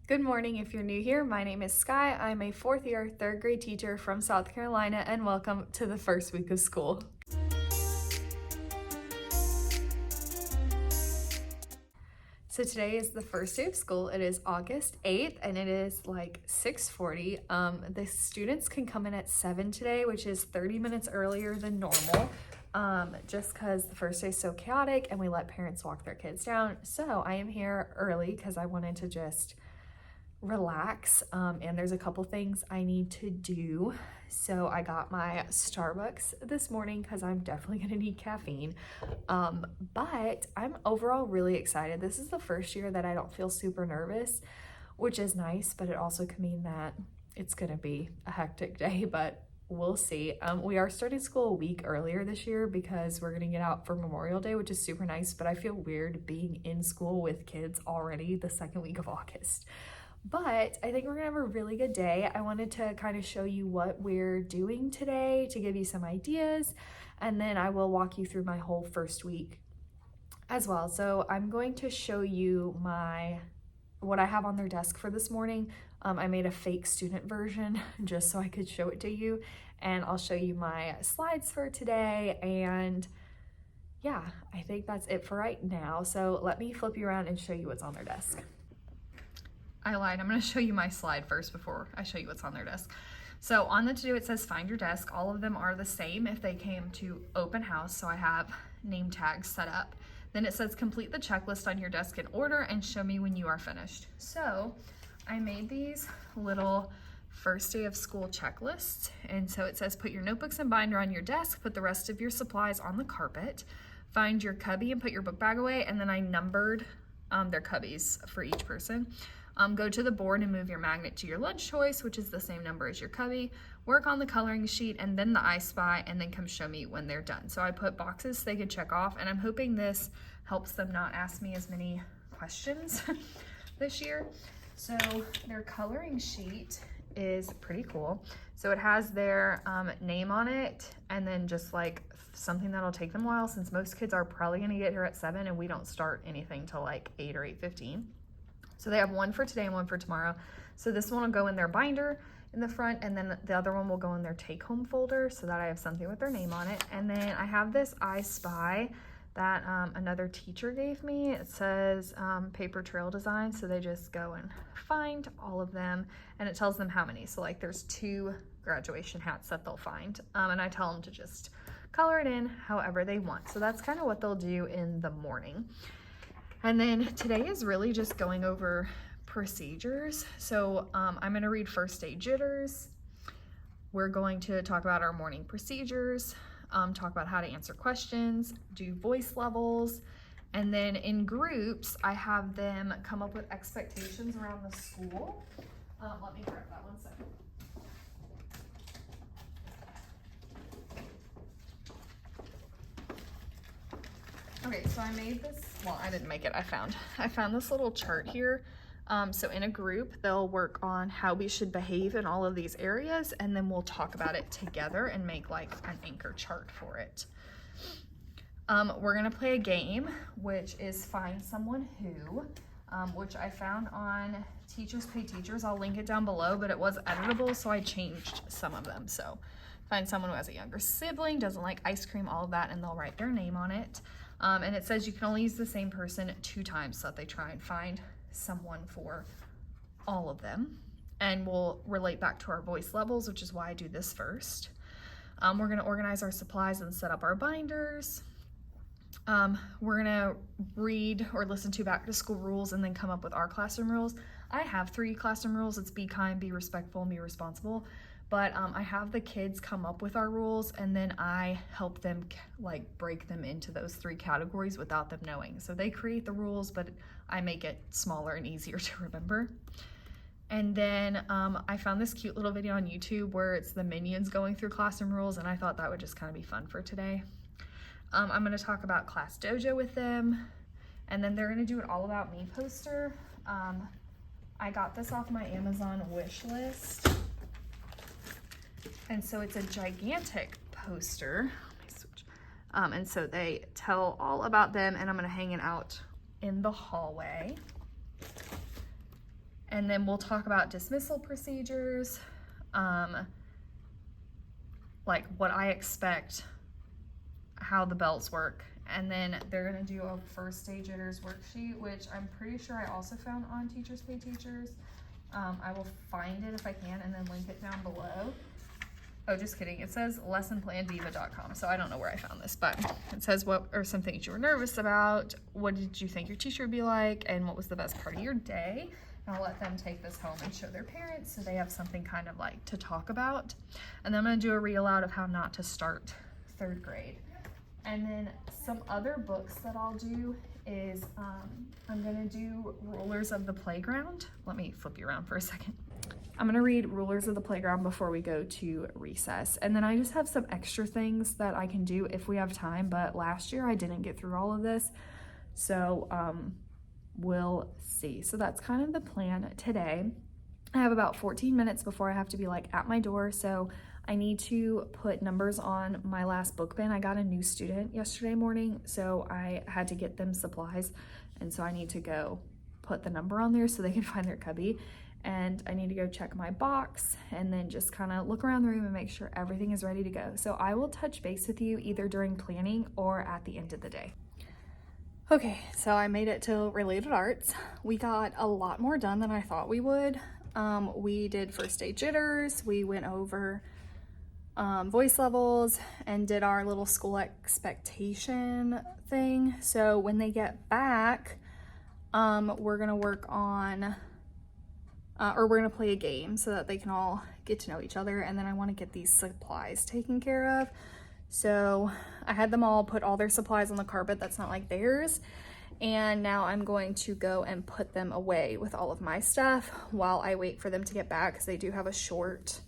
Good morning if you're new here. My name is Sky. I'm a fourth year, third grade teacher from South Carolina, and welcome to the first week of school. So today is the first day of school. It is August 8th and it is like 6:40. The students can come in at 7 today, which is 30 minutes earlier than normal. Just because the first day is so chaotic and we let parents walk their kids down. So I am here early because I wanted to just relax, and there's a couple things I need to do. So I got my Starbucks this morning because I'm definitely gonna need caffeine, but I'm overall really excited. This is the first year that I don't feel super nervous, which is nice, but it also could mean that it's gonna be a hectic day, but we'll see. We are starting school a week earlier this year because we're gonna get out for Memorial Day, which is super nice, but I feel weird being in school with kids already the second week of August. But I think we're gonna have a really good day. I wanted to kind of show you what we're doing today to give you some ideas, and then I will walk you through my whole first week as well. So I'm going to show you what I have on their desk for this morning. I made a fake student version just so I could show it to you, and I'll show you my slides for today, and yeah, I think that's it for right now. So let me flip you around and show you what's on their desk. I lied. I'm going to show you my slide first before I show you what's on their desk. So on the to-do, it says find your desk. All of them are the same if they came to open house. So I have name tags set up. Then it says complete the checklist on your desk in order and show me when you are finished. So I made these little first day of school checklists. And so it says put your notebooks and binder on your desk, put the rest of your supplies on the carpet, find your cubby and put your book bag away. And then I numbered their cubbies for each person. Go to the board and move your magnet to your lunch choice, which is the same number as your cubby. Work on the coloring sheet and then the I Spy, and then come show me when they're done. So I put boxes they could check off, and I'm hoping this helps them not ask me as many questions this year. So their coloring sheet is pretty cool. So it has their name on it, and then just like something that'll take them a while, since most kids are probably gonna get here at 7 and we don't start anything till like 8 or 8:15. So they have one for today and one for tomorrow. So this one will go in their binder in the front, and then the other one will go in their take-home folder so that I have something with their name on it. And then I have this I Spy that another teacher gave me. It says paper trail design. So they just go and find all of them, and it tells them how many. So like there's 2 graduation hats that they'll find. And I tell them to just color it in however they want. So that's kind of what they'll do in the morning. And then today is really just going over procedures. So I'm gonna read first day jitters. We're going to talk about our morning procedures, talk about how to answer questions, do voice levels, and then in groups, I have them come up with expectations around the school. Let me grab that one second. Okay, so I made this, well, I didn't make it, I found this little chart here. So in a group, they'll work on how we should behave in all of these areas, and then we'll talk about it together and make like an anchor chart for it. We're gonna play a game, which is Find Someone Who, which I found on Teachers Pay Teachers. I'll link it down below, but it was editable, so I changed some of them. So find someone who has a younger sibling, doesn't like ice cream, all of that, and they'll write their name on it. And it says you can only use the same person 2 times, so that they try and find someone for all of them. And we'll relate back to our voice levels, which is why I do this first. We're gonna organize our supplies and set up our binders. We're gonna read or listen to back to school rules and then come up with our classroom rules. I have 3 classroom rules. It's be kind, be respectful, and be responsible. But I have the kids come up with our rules, and then I help them like break them into those 3 categories without them knowing. So they create the rules, but I make it smaller and easier to remember. And then I found this cute little video on YouTube where it's the minions going through classroom rules, and I thought that would just kind of be fun for today. I'm gonna talk about Class Dojo with them, and then they're gonna do an All About Me poster. I got this off my Amazon wish list. And so it's a gigantic poster. Let me switch. And so they tell all about them, and I'm gonna hang it out in the hallway. And then we'll talk about dismissal procedures, like what I expect, how the belts work. And then they're gonna do a first day jitters worksheet, which I'm pretty sure I also found on Teachers Pay Teachers. I will find it if I can and then link it down below. Oh, just kidding. It says lessonplandiva.com, so I don't know where I found this, but it says what are some things you were nervous about, what did you think your teacher would be like, and what was the best part of your day. And I'll let them take this home and show their parents so they have something kind of like to talk about. And then I'm gonna do a read aloud of how not to start 3rd grade. And then some other books that I'll do is I'm gonna do Rulers of the Playground. Let me flip you around for a second. I'm gonna read Rulers of the Playground before we go to recess. And then I just have some extra things that I can do if we have time, but last year I didn't get through all of this. So we'll see. So that's kind of the plan today. I have about 14 minutes before I have to be like at my door. So I need to put numbers on my last book bin. I got a new student yesterday morning, so I had to get them supplies. And so I need to go put the number on there so they can find their cubby. And I need to go check my box and then just kind of look around the room and make sure everything is ready to go. So I will touch base with you either during planning or at the end of the day. Okay, so I made it to Related Arts. We got a lot more done than I thought we would. We did first day jitters. We went over voice levels and did our little school expectation thing. So when they get back, we're gonna work on, or we're gonna play a game so that they can all get to know each other. And then I wanna get these supplies taken care of. So I had them all put all their supplies on the carpet that's not like theirs. And now I'm going to go and put them away with all of my stuff while I wait for them to get back, because they do have a shorter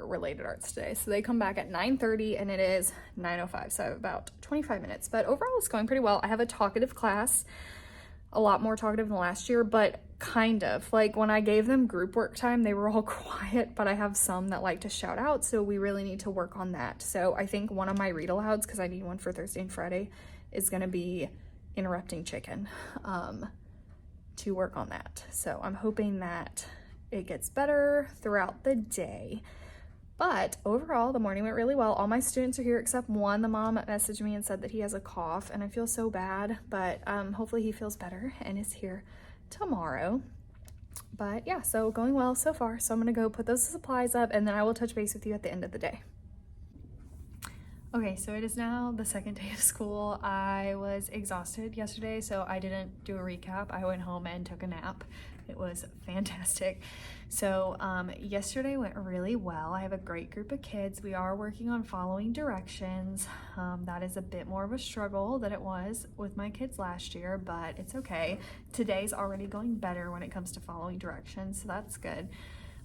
Related Arts today. So they come back at 9:30 and it is 9:05. So I have about 25 minutes, but overall it's going pretty well. I have a talkative class, a lot more talkative than last year, but kind of like when I gave them group work time, they were all quiet, but I have some that like to shout out. So we really need to work on that. So I think one of my read alouds, because I need one for Thursday and Friday, is going to be interrupting chicken, to work on that. So I'm hoping that it gets better throughout the day. But overall, the morning went really well. All my students are here except one. The mom messaged me and said that he has a cough, and I feel so bad, but hopefully he feels better and is here tomorrow. But yeah, so going well so far. So I'm gonna go put those supplies up and then I will touch base with you at the end of the day. Okay, so it is now the 2nd day of school. I was exhausted yesterday, so I didn't do a recap. I went home and took a nap. It was fantastic. So yesterday went really well. I have a great group of kids. We are working on following directions. That is a bit more of a struggle than it was with my kids last year, but it's okay. Today's already going better when it comes to following directions, so that's good.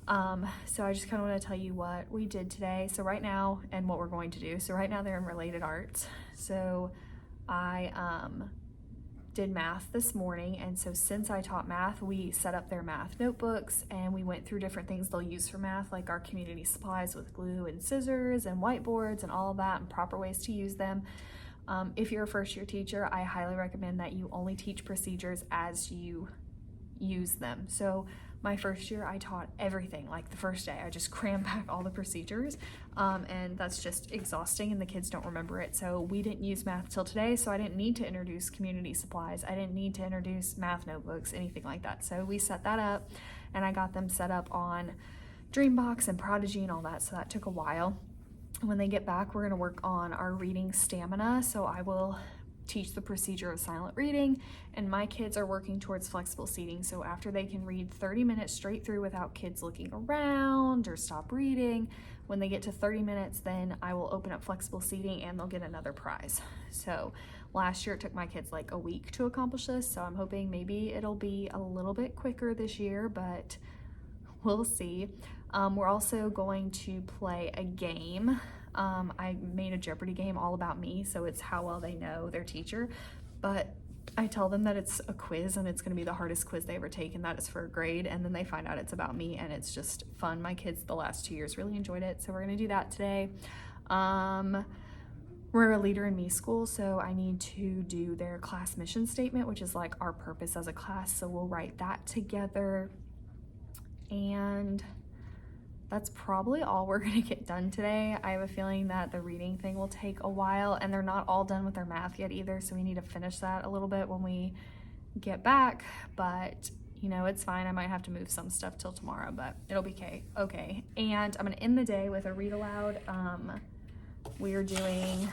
So I just kind of want to tell you what we did today. So right now, and what we're going to do. So right now they're in Related Arts. So I did math this morning, and so since I taught math, we set up their math notebooks and we went through different things they'll use for math, like our community supplies with glue and scissors and whiteboards and all of that, and proper ways to use them. If you're a first year teacher, I highly recommend that you only teach procedures as you use them. So my first year, I taught everything. Like the first day, I just crammed back all the procedures, and that's just exhausting and the kids don't remember it. So we didn't use math till today, so I didn't need to introduce community supplies. I didn't need to introduce math notebooks, anything like that. So we set that up and I got them set up on Dreambox and Prodigy and all that, so that took a while. When they get back, we're gonna work on our reading stamina. So I will teach the procedure of silent reading, and my kids are working towards flexible seating. So after they can read 30 minutes straight through without kids looking around or stop reading, when they get to 30 minutes, then I will open up flexible seating and they'll get another prize. So last year it took my kids like a week to accomplish this, so I'm hoping maybe it'll be a little bit quicker this year, but we'll see. We're also going to play a game. I made a Jeopardy game all about me, so it's how well they know their teacher, but I tell them that it's a quiz and it's going to be the hardest quiz they ever take, and that is for a grade, and then they find out it's about me, and it's just fun. My kids the last 2 years really enjoyed it, so we're going to do that today. we're a Leader in Me school, so I need to do their class mission statement, which is like our purpose as a class. So we'll write that together. And that's probably all we're gonna get done today. I have a feeling that the reading thing will take a while, and they're not all done with their math yet either, so we need to finish that a little bit when we get back. But you know, it's fine. I might have to move some stuff till tomorrow, but it'll be okay. And I'm gonna end the day with a read aloud. We are doing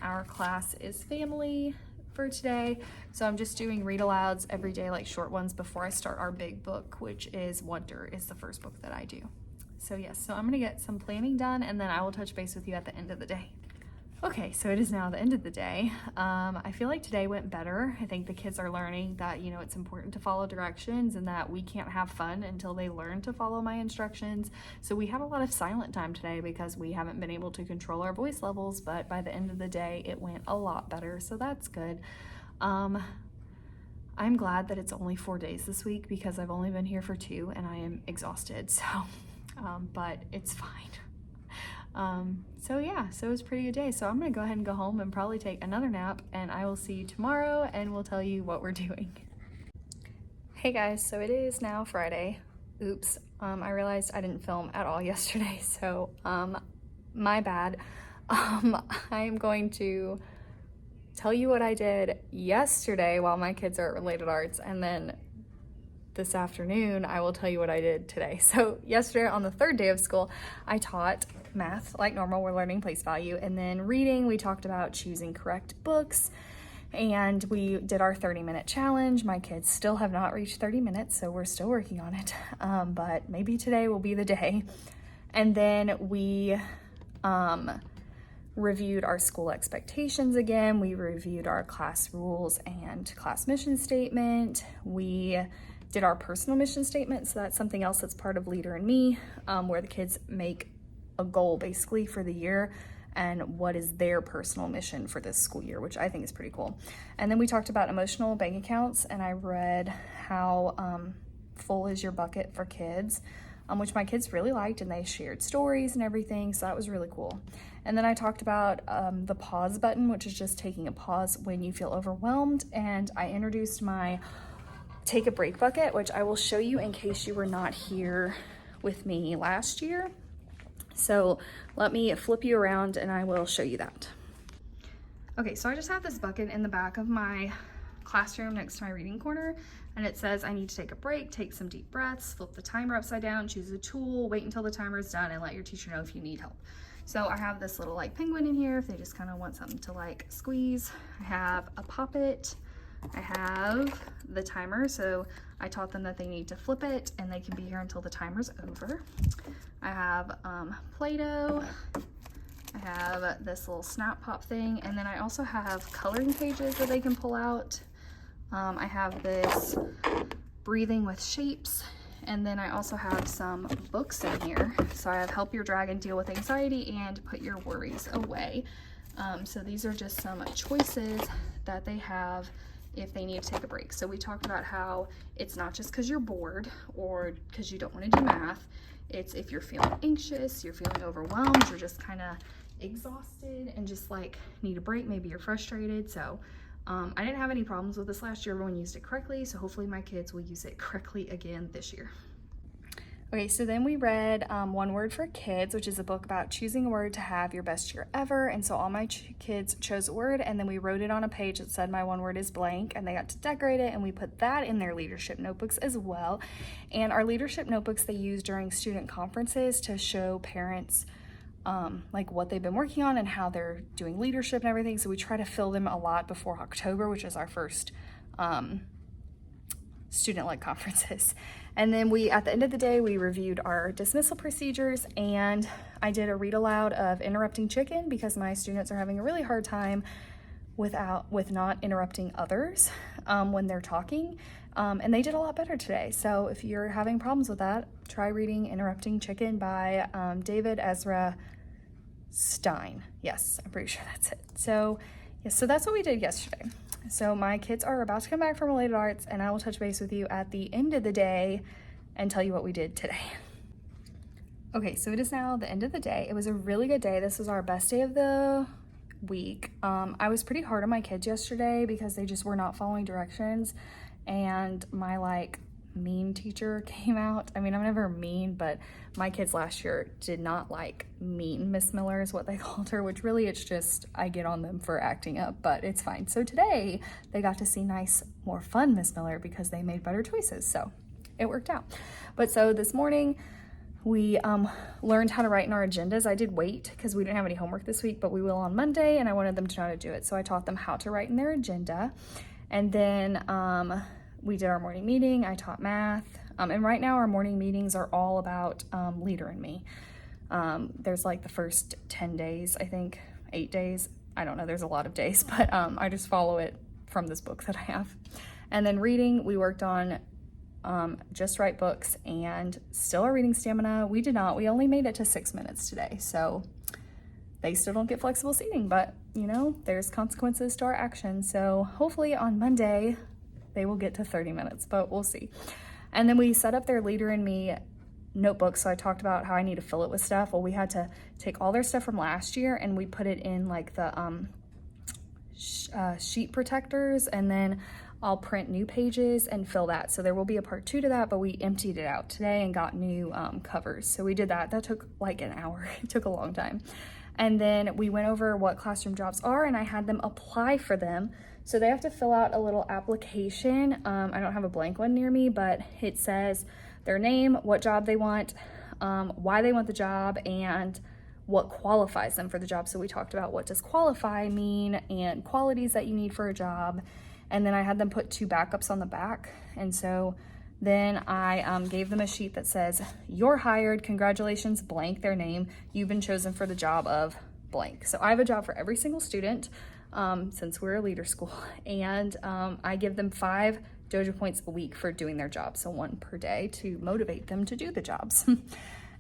our class is family for today, so I'm just doing read alouds every day, like short ones, before I start our big book, which is Wonder, is the first book that I do. So yes, so I'm gonna get some planning done, and then I will touch base with you at the end of the day. Okay, so it is now the end of the day. I feel like today went better. I think the kids are learning that, you know, it's important to follow directions and that we can't have fun until they learn to follow my instructions. So we had a lot of silent time today because we haven't been able to control our voice levels, but by the end of the day, it went a lot better, so that's good. I'm glad that it's only 4 days this week because I've only been here for 2 and I am exhausted, so, but it's fine. So yeah, so it was a pretty good day. So I'm gonna go ahead and go home and probably take another nap, and I will see you tomorrow and we'll tell you what we're doing. Hey guys, so it is now Friday. Oops, I realized I didn't film at all yesterday, so my bad. I'm going to tell you what I did yesterday while my kids are at Related Arts, and then this afternoon I will tell you what I did today. So yesterday, on the 3rd day of school, I taught math like normal. We're learning place value, and then reading, we talked about choosing correct books, and we did our 30-minute challenge. My kids still have not reached 30 minutes, so we're still working on it, but maybe today will be the day. And then we reviewed our school expectations again. We reviewed our class rules and class mission statement. We did our personal mission statement, so that's something else that's part of Leader in Me, where the kids make a goal basically for the year and what is their personal mission for this school year, which I think is pretty cool. And then we talked about emotional bank accounts, and I read how full is your bucket for kids, which my kids really liked, and they shared stories and everything, so that was really cool. And then I talked about the pause button, which is just taking a pause when you feel overwhelmed, and I introduced my take a break bucket, which I will show you in case you were not here with me last year. So let me flip you around and I will show you that. Okay, so I just have this bucket in the back of my classroom next to my reading corner, and it says I need to take a break, take some deep breaths, flip the timer upside down, choose a tool, wait until the timer is done, and let your teacher know if you need help. So I have this little like penguin in here if they just kind of want something to like squeeze. I have a Pop-It. I have the timer, so I taught them that they need to flip it and they can be here until the timer's over. I have Play-Doh. I have this little snap pop thing, and then I also have coloring pages that they can pull out. I have this breathing with shapes, and then I also have some books in here. So I have Help Your Dragon Deal with Anxiety and Put Your Worries Away. So these are just some choices that they have if they need to take a break. So we talked about how it's not just because you're bored or because you don't want to do math. It's if you're feeling anxious, you're feeling overwhelmed, you're just kind of exhausted and just like need a break. Maybe you're frustrated. So I didn't have any problems with this last year. Everyone used it correctly. So hopefully my kids will use it correctly again this year. Okay, so then we read One Word for Kids, which is a book about choosing a word to have your best year ever. And so all my kids chose a word, and then we wrote it on a page that said my one word is blank, and they got to decorate it, and we put that in their leadership notebooks as well. And our leadership notebooks they use during student conferences to show parents like what they've been working on and how they're doing leadership and everything. So we try to fill them a lot before October, which is our first student-led conferences. And then at the end of the day, we reviewed our dismissal procedures, and I did a read aloud of Interrupting Chicken because my students are having a really hard time with not interrupting others when they're talking. And they did a lot better today. So if you're having problems with that, try reading Interrupting Chicken by David Ezra Stein. Yes, I'm pretty sure that's it. So yes, so that's what we did yesterday. So my kids are about to come back from Related Arts, and I will touch base with you at the end of the day and tell you what we did today. Okay, so it is now the end of the day. It was a really good day. This was our best day of the week. I was pretty hard on my kids yesterday because they just were not following directions, and my like mean teacher came out. I mean, I'm never mean, but my kids last year did not like mean Miss Miller is what they called her, which really it's just I get on them for acting up, but it's fine. So today they got to see nice, more fun Miss Miller because they made better choices, so it worked out. But so this morning we learned how to write in our agendas. I did wait because we didn't have any homework this week, but we will on Monday, and I wanted them to know how to do it, so I taught them how to write in their agenda. And then we did our morning meeting. I taught math. And right now our morning meetings are all about Leader in Me. There's like the first 10 days, I think, 8 days. I don't know, there's a lot of days, but I just follow it from this book that I have. And then reading, we worked on Just Right books and still our reading stamina. We only made it to 6 minutes today. So they still don't get flexible seating, but you know, there's consequences to our actions. So hopefully on Monday, they will get to 30 minutes, but we'll see. And then we set up their Leader in Me notebook. So I talked about how I need to fill it with stuff. Well, we had to take all their stuff from last year and we put it in like the sheet protectors, and then I'll print new pages and fill that. So there will be a part 2 to that, but we emptied it out today and got new covers. So we did that. That took like an hour. It took a long time. And then we went over what classroom jobs are, and I had them apply for them. So they have to fill out a little application. I don't have a blank one near me, but it says their name, what job they want, why they want the job, and what qualifies them for the job. So we talked about what does qualify mean and qualities that you need for a job. And then I had them put 2 backups on the back. And so then I gave them a sheet that says, you're hired, congratulations, blank their name. You've been chosen for the job of blank. So I have a job for every single student since we're a leader school. And I give them 5 Dojo points a week for doing their job. So 1 per day to motivate them to do the jobs.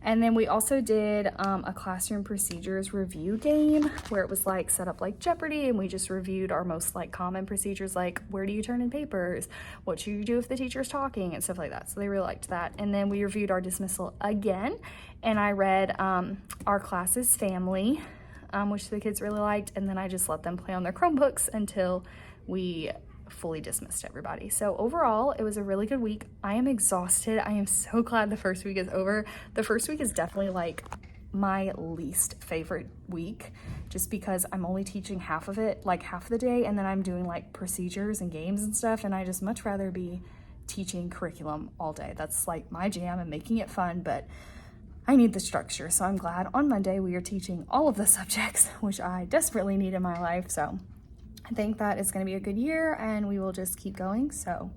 And then we also did a classroom procedures review game where it was like set up like Jeopardy, and we just reviewed our most like common procedures, like where do you turn in papers, what should you do if the teacher's talking, and stuff like that. So they really liked that. And then we reviewed our dismissal again, and I read our class's family, which the kids really liked, and then I just let them play on their Chromebooks until we fully dismissed everybody. So overall, it was a really good week. I am exhausted. I am so glad the first week is over. The first week is definitely like my least favorite week, just because I'm only teaching half of it, like half of the day, and then I'm doing like procedures and games and stuff, and I just much rather be teaching curriculum all day. That's like my jam and making it fun, but I need the structure. So I'm glad on Monday we are teaching all of the subjects, which I desperately need in my life. So I think that is going to be a good year, and we will just keep going. So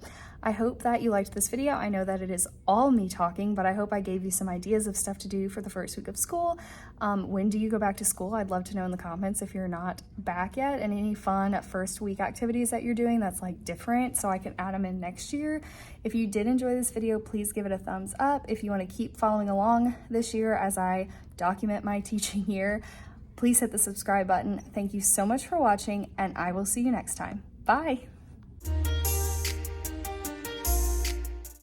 I hope that you liked this video. I know that it is all me talking, but I hope I gave you some ideas of stuff to do for the first week of school. When do you go back to school? I'd love to know in the comments if you're not back yet, and any fun first week activities that you're doing that's like different so I can add them in next year. If you did enjoy this video, please give it a thumbs up. If you want to keep following along this year as I document my teaching year, please hit the subscribe button. Thank you so much for watching, and I will see you next time. Bye.